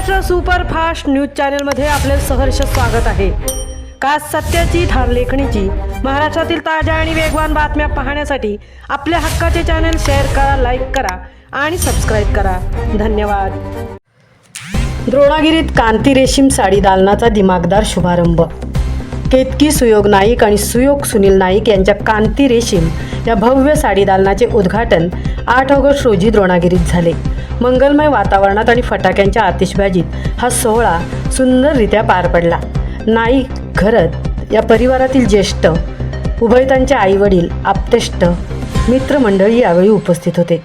Maharashtra superfast news चॅनलमध्ये आपले सहर्ष स्वागत आहे। खास सत्याची ठार लेखणीची महाराष्ट्रातील ताज्या आणि वेगवान बातम्या पाहण्यासाठी आपल्या हक्काचे चॅनल शेअर करा, लाईक करा आणि सबस्क्राईब करा। धन्यवाद। द्रोणागिरीत कांती रेशीम साडी दालनाचा दिमागदार शुभारंभ। केतकी सुयोग नाईक आणि सुयोग सुनील नाईक यांच्या कांती रेशीम या भव्य साडी दालनाचे उद्घाटन 8 ऑगस्ट रोजी द्रोणागिरीत झाले। मंगलमय वातावरणात आणि फटाक्यांच्या आतिषबाजीत हा सोहळा सुंदररित्या पार पडला। नाईक घरत या परिवारातील ज्येष्ठ उभयतांचे आईवडील, आप्तेष्ट, मित्रमंडळी यावेळी उपस्थित होते।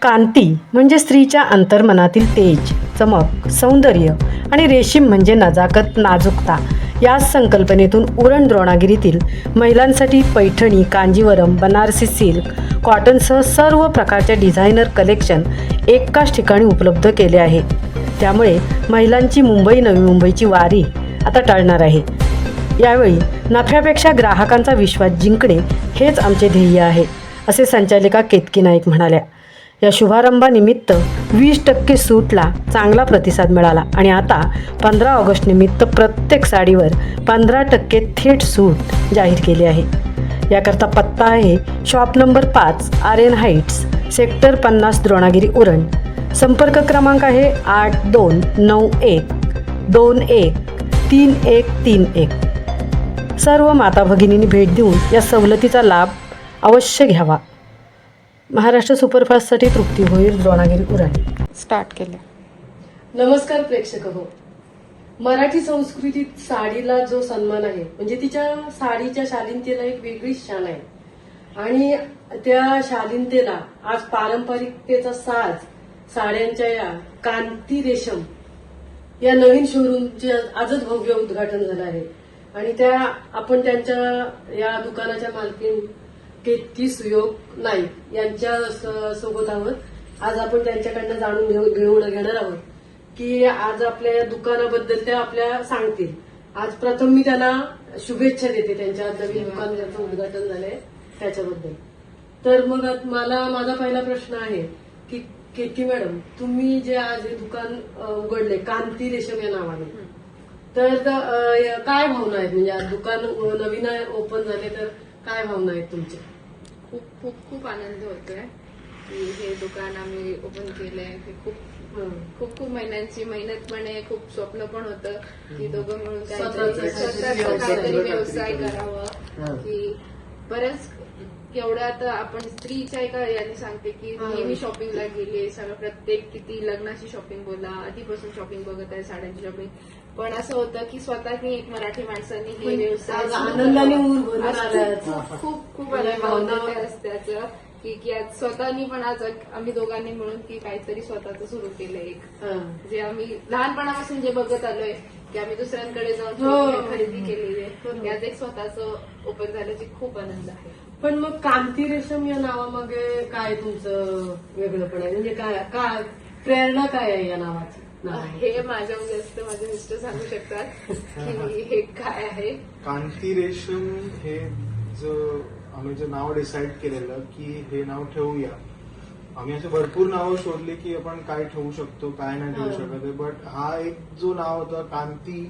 कांती म्हणजे स्त्रीच्या अंतर्मनातील तेज, चमक, सौंदर्य आणि रेशीम म्हणजे नजाकत, नाजूकता या संकल्पनेतून उरण द्रोणागिरीतील महिलांसाठी पैठणी, कांजीवरम, बनारसी सिल्क, कॉटनसह सर्व प्रकारचे डिझायनर कलेक्शन एकाच ठिकाणी उपलब्ध केले आहे। त्यामुळे महिलांची मुंबई नवी मुंबईची वारी आता टळणार आहे। यावेळी नफ्यापेक्षा ग्राहकांचा विश्वास जिंकणे हेच आमचे ध्येय आहे, असे संचालिका केतकी नाईक म्हणाल्या। या शुभारंभानिमित्त 20% सूटला चांगला प्रतिसाद मिळाला आणि आता 15 ऑगस्ट निमित्त प्रत्येक साडीवर 15% थेट सूट जाहीर केली आहे। याकरता पत्ता आहे shop number 5, Aryan heights, sector 50, Dronagiri, Uran. संपर्क क्रमांक आहे 8291213131। सर्व माता भगिनींनी भेट देऊन या सवलतीचा लाभ अवश्य घ्यावा। महाराष्ट्र सुपरफास्टसाठी तृप्ती भोईर, द्रोणागिरी, उरण। स्टार्ट केले। नमस्कार प्रेक्षक हो, मराठी संस्कृतीत साडीला जो सन्मान आहे म्हणजे तिच्या साडीच्या शालीनतेला एक वेगळीच शान आहे आणि त्या शालीनतेला आज पारंपरिकतेचा साज साड्यांच्या या कांती रेशम या नवीन शोरूमचे आजच भव्य उद्घाटन झालं आहे आणि त्या आपण त्यांच्या या दुकानाच्या मालकीण केतकी सुयोग नाईक यांच्या सोबत आहोत। आज आपण त्यांच्याकडनं जाणून घेणार आहोत की आज आपल्या दुकानाबद्दल त्या आपल्या सांगतील। आज प्रथम मी त्यांना शुभेच्छा देते त्यांच्या नवीन दुकान ज्याचं उद्घाटन झालंय त्याच्याबद्दल। तर मग मला माझा पहिला प्रश्न आहे की केतकी मॅडम, तुम्ही जे आज हे दुकान उघडले कांती रेशम या नावाने, तर काय भावना आहेत? म्हणजे आज दुकान नवीन ओपन झाले तर काय भावना आहेत तुमच्या? खूप खूप खूप आनंद होतोय की हे दुकान आम्ही ओपन केलंय। खूप खूप खूप महिन्यांची मेहनत पण आहे, खूप स्वप्न पण होतं की दोघं मिळून काहीतरी व्यवसाय करावा। की बऱ्याच केवढ्या आता आपण स्त्रीच्या एका याने सांगते की नेहमी शॉपिंगला गेले, सगळं प्रत्येक किती लग्नाची शॉपिंग बोला, आधीपासून शॉपिंग बघत आहे, साड्यांची शॉपिंग, पण असं होतं की स्वतःनी एक मराठी माणसांनी हे व्यवसाय आनंदाने खूप खूप आनंद त्याचं की आज स्वतःनी पण आज आम्ही दोघांनी मिळून की काहीतरी स्वतःच सुरू केलंय एक, जे आम्ही लहानपणापासून जे बघत आलोय की आम्ही दुसऱ्यांकडे जाऊन खरेदी केलेली आहे, यात एक स्वतःच ओपन झाल्याची खूप आनंद आहे। पण मग कांती रेशम या नावामागे काय तुमचं वेगळंपण आहे? म्हणजे काय प्रेरणा काय आहे या नावाची? हे माझ्या जास्त माझे मिस्टर सांगू शकतात की हे काय आहे। कांती रेशम हे आम्ही जे नाव डिसाईड केलेलं की हे नाव ठेवूया, आम्ही असे भरपूर नावं शोधली की आपण काय ठेवू शकतो, काय नाही ठेवू शकत, बट हा एक जो नाव होता कांती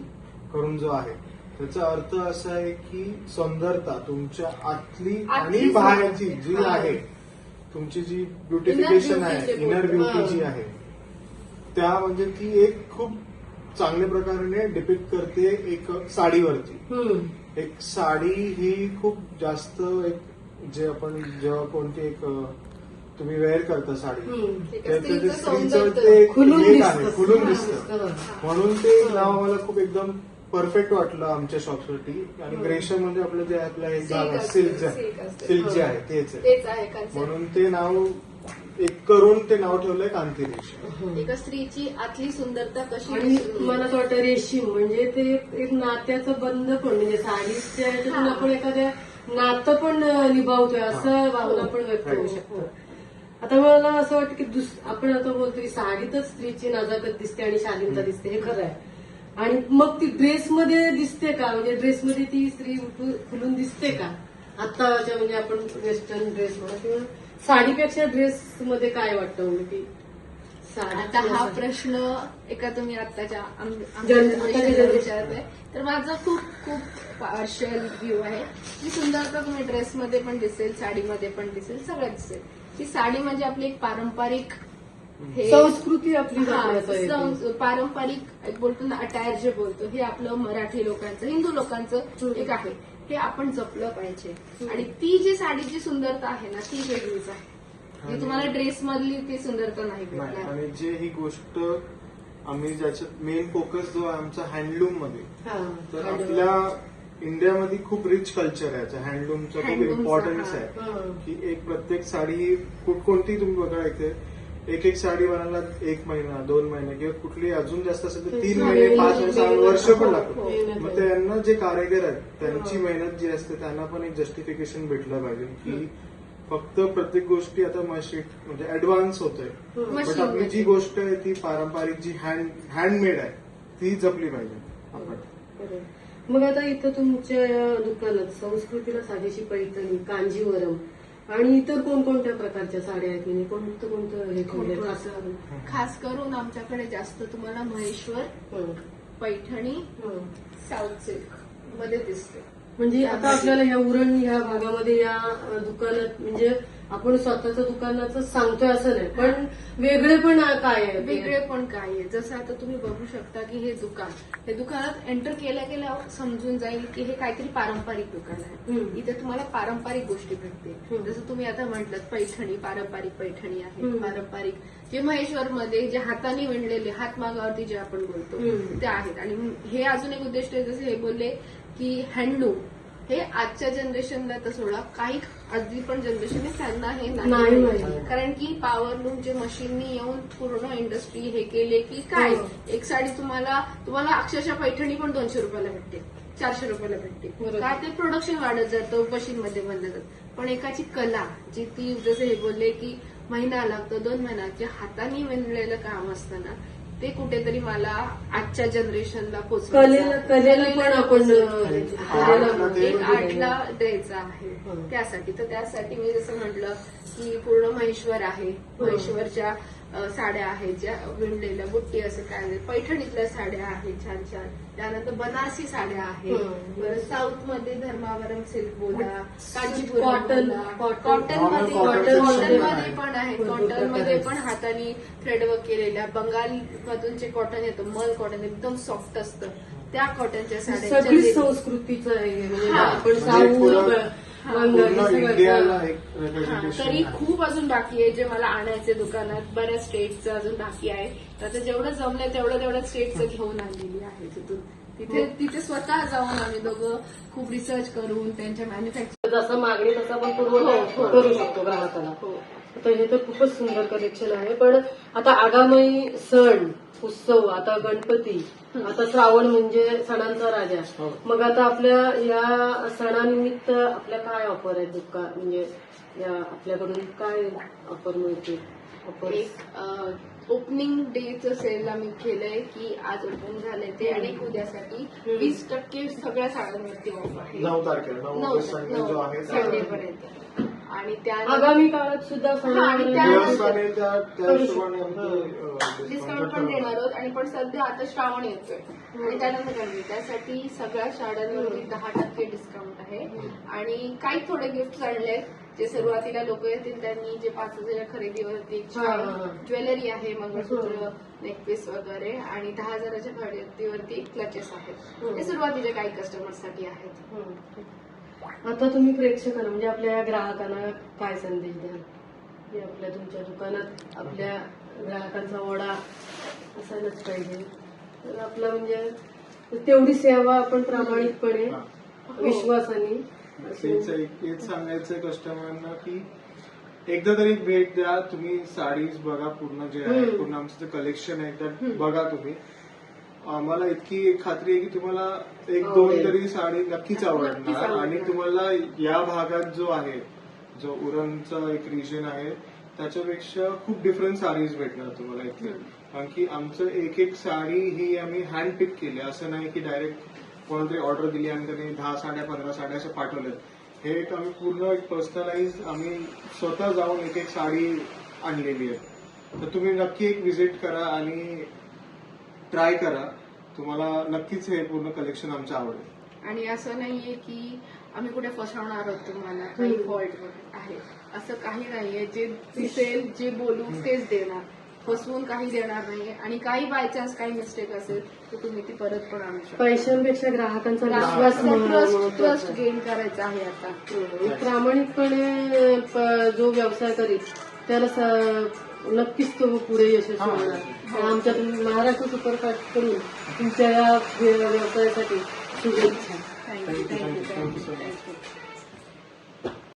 करून जो आहे त्याचा अर्थ असा आहे की सुंदरता तुमच्या आतली आणि बाहेरची जी आहे, तुमची जी ब्युटिफिकेशन आहे, इनर ब्युटी जी आहे, त्या म्हणजे ती एक खूप चांगल्या प्रकारे डिपिक्ट करते एक साडीवरती। एक साडी ही खूप जास्त एक जे आपण जेव्हा कोणती एक तुम्ही वेअर करता साडी, त्याचं स्त्रीचं ते खुलून दिसतं, म्हणून ते नाव आम्हाला खूप एकदम परफेक्ट वाटलं आमच्या शॉपसाठी। आणि रेशम म्हणजे आपलं जे आपलं एक सिल्क जे आहे तेच आहे, म्हणून ते नाव एक करून ते नाव ठेवलंय कांती रेशीम। एका स्त्रीची आतली सुंदरता कशी, आणि मला असं वाटतं रेशीम म्हणजे ते एक नात्याचं बंध पण, म्हणजे साडीच्या ह्याच्यातून आपण एखाद्या नातं पण निभावतोय असं भावना पण व्यक्त होऊ शकतं। आता मला असं वाटतं की आपण आता बोलतो की साडीतच स्त्रीची नजाकत दिसते आणि शालीनता दिसते, हे खरं आहे। आणि मग ती ड्रेसमध्ये दिसते का? म्हणजे ड्रेसमध्ये ती स्त्री खुलून दिसते का? आताच्या म्हणजे आपण वेस्टर्न ड्रेस म्हणा किंवा साडीपेक्षा ड्रेसमध्ये काय वाटतं? म्हणजे आता हा प्रश्न एका तुम्ही आताच्या जनरेशनला विचारताय, तर माझा खूप खूप पार्शियल व्ह्यू आहे. जी सुंदरता तुम्ही ड्रेसमध्ये पण दिसेल, साडीमध्ये पण दिसेल, सगळ्यात दिसेल. की साडी म्हणजे आपली एक पारंपरिक संस्कृती आपली हा, जपण्याचं आहे. पारंपरिक एक बोलतो ना अटायर जे बोलतो, हे आपलं मराठी लोकांचं, हिंदू लोकांचं एक आहे. हे आपण जपलं पाहिजे. आणि ती जी साडीची सुंदरता आहे ना, ती वेगळीच आहे. जी तुम्हाला ड्रेस मधली ती सुंदरता नाही नाही. भेटणार. आणि जे ही गोष्ट आम्ही ज्याच्यात मेन फोकस जो आहे आमचा हँडलूम मध्ये, तर आपल्या इंडियामध्ये खूप रिच कल्चर आहे हँडलूमचं, खूप Handloomचं, इम्पॉर्टन्स हा. आहे. की एक प्रत्येक साडी कोणती तुम्ही बघा इथे एक साडी बनायला 1 महिना 2 महिने किंवा कुठली अजून जास्त असेल तर 3 महिने 5 वर्ष 6 वर्ष पण लागतात. मग त्यांना जे कारागीर आहेत त्यांची मेहनत जी असते त्यांना पण एक जस्टिफिकेशन भेटलं पाहिजे की फक्त प्रत्येक गोष्टी आता मशीन म्हणजे ऍडव्हान्स होतोय, बट आपली जी गोष्ट आहे ती पारंपरिक जी हँडमेड आहे ती जपली पाहिजे आपण. मग आता इथं तुमच्या या दुकानात संस्कृतीला साजेशी पैठणी, कांजीवरम आणि इतर कोणकोणत्या प्रकारच्या साड्या आहेत, म्हणजे कोणतं हे ठेवलंय खास करून? खास करून आमच्याकडे जास्त तुम्हाला महेश्वर, पैठणी, साऊथ सिल्क मध्ये दिसते. म्हणजे आता आपल्याला ह्या उरण ह्या भागामध्ये या दुकानात म्हणजे आपण स्वतःचं दुकानाचं सांगतोय असं नाही, पण वेगळे पण काय आहे? वेगळे पण काय आहे, जसं आता तुम्ही बघू शकता की हे दुकानात एंटर केल्या केल्या समजून जाईल की हे काहीतरी पारंपरिक दुकान आहे. इथे तुम्हाला पारंपरिक गोष्टी भेटते. जसं तुम्ही आता म्हटलं पैठणी, पारंपरिक पैठणी आहे, पारंपरिक जे महेश्वरमध्ये जे हाताने विणलेले, हातमागावरती जे आपण बोलतो ते आहेत. आणि हे अजून एक उद्दिष्ट आहे, जसं हे बोलले की हँडलूम हे आजच्या जनरेशनला तर सोडा, काही आधी पण जनरेशन आहे त्यांना हे नाही माहिती. कारण की पॉवरलूम जे मशीननी येऊन पूर्ण इंडस्ट्री हे केले की काय, एक साडी तुम्हाला अक्षरशः पैठणी पण 200 रुपयाला भेटते, 400 रुपयाला भेटते. काय ते प्रोडक्शन वाढत जातं, मशीनमध्ये बनलं जातं. पण एकाची कला जी ती जसं हे बोलले की महिना लागतो 2 महिन्यात जे हाताने विणलेलं काम असतं ना, ते कुठेतरी मला आजच्या जनरेशनला कलेला पण आपण एक आर्टला द्यायचं आहे. त्यासाठी मी जसं म्हटलं की पूर्ण महेश्वर आहे, महेश्वरच्या साड्या आहेत ज्या विणलेल्या, बुट्टी असं काय, पैठणीतल्या साड्या आहेत छान छान. त्यानंतर बनारसी साड्या आहेत. परत साऊथ मध्ये धर्मावरम सिल्क बोला, कांचीपुरम कॉटन मध्ये पण आहे. कॉटन मध्ये पण हाताने थ्रेडवर्क केलेल्या, बंगाल मधून जे कॉटन येतं मल कॉटन एकदम सॉफ्ट असतं, त्या कॉटनच्या साड्या सगळी संस्कृतीचं आहे. म्हणजे आपण इंडियाला एक तरी खूप अजून बाकी आहे जे मला आणायचे दुकानात. बऱ्याच स्टेटचं अजून बाकी आहे. आता जेवढं जमलंय तेवढ्या स्टेटचं घेऊन आणलेली आहे तिथून. तिथे स्वतः जाऊन आम्ही दोघं खूप रिसर्च करून त्यांच्या मॅन्युफॅक्चर जसं मागणी तसा आपण करू शकतो ग्राहकाला. तर हे तर खूपच सुंदर कलेक्शन आहे. पण आता आगामी सण उत्सव, आता गणपती, आता श्रावण म्हणजे सणांचा राजा. मग आता आपल्या या सणानिमित्त आपल्या काय ऑफर आहेत दुकान, म्हणजे या आपल्याकडून काय ऑफर मिळते? ओपनिंग डेचं सेल आम्ही केलंय की आज ओपन झालंय ते, आणि उद्यासाठी 20% सगळ्या साड्यांवरती ऑफ आहे. 9 तारखेला 9 जो आहे संडे पर्यंत. आणि आगामी काळात सुद्धा डिस्काउंट पण देणार आहोत. आणि पण सध्या आता श्रावण येतोय आणि त्यानंतर गणपती, त्यासाठी सगळ्या साड्यांवरती 10% डिस्काउंट आहे. आणि काही थोडे गिफ्ट आणले जे सुरुवातीला लोक येतील त्यांनी, जे 5,000 खरेदीवरती ज्वेलरी आहे, मंगळसूत्र, नेकपीस वगैरे, आणि 10,000च्या खरेदीवरती क्लचेस आहेत. हे सुरुवातीचे काही कस्टमर्ससाठी आहेत. आता तुम्ही प्रेक्षकांना म्हणजे आपल्या ग्राहकांना काय संदेश द्याल की आपल्या तुमच्या दुकानात आपल्या ग्राहकांचा ओढा असायलाच पाहिजे? तर आपलं म्हणजे तेवढी सेवा आपण प्रामाणिकपणे विश्वासाने हेच सांगायचं कस्टमरना की एकदा तरी भेट द्या. तुम्ही साडीज बघा, पूर्ण जे आहे पूर्ण आमचं जे कलेक्शन आहे एकदा बघा तुम्ही. आम्हाला इतकी खात्री आहे की तुम्हाला 1-2 तरी साडी नक्कीच आवडणार. आणि तुम्हाला या भागात जो आहे, जो उरणचा एक रिजन आहे, त्याच्यापेक्षा खूप डिफरंट साडीज भेटणार तुम्हाला इथे. कारण की आमचं एक साडी ही आम्ही हँड पिक केली, असं नाही की डायरेक्ट कोणातरी ऑर्डर दिली आणि त्यांनी 10 साड्या 15 साड्या असं पाठवल्यात. हे एक आम्ही पूर्ण एक पर्सनलाइज आम्ही स्वतः जाऊन एक साडी आणलेली आहे. तर तुम्ही नक्की एक व्हिजिट करा आणि ट्राय करा. तुम्हाला नक्कीच हे पूर्ण कलेक्शन आमचं आवडेल. आणि असं नाहीये की आम्ही कुठे फसवणार आहोत तुम्हाला, काही फॉल्ट आहे असं काही नाहीये. जे दिसेल जे बोलू तेच देणार, फसवून काही देणार नाहीये. आणि काही बाय चान्स काही मिस्टेक असेल तर तुम्ही ती परत पण आणू शकता. पैशांपेक्षा ग्राहकांचा विश्वास ट्रस्ट गेन करायचा आहे आता. प्रामाणिकपणे जो व्यवसाय करील त्याला नक्कीच तो पुढे यशस्वी होणार. आमच्या महाराष्ट्र सुपरफास्ट कडून तुमच्या या व्यवसायासाठी शुभेच्छा. थँक्यू.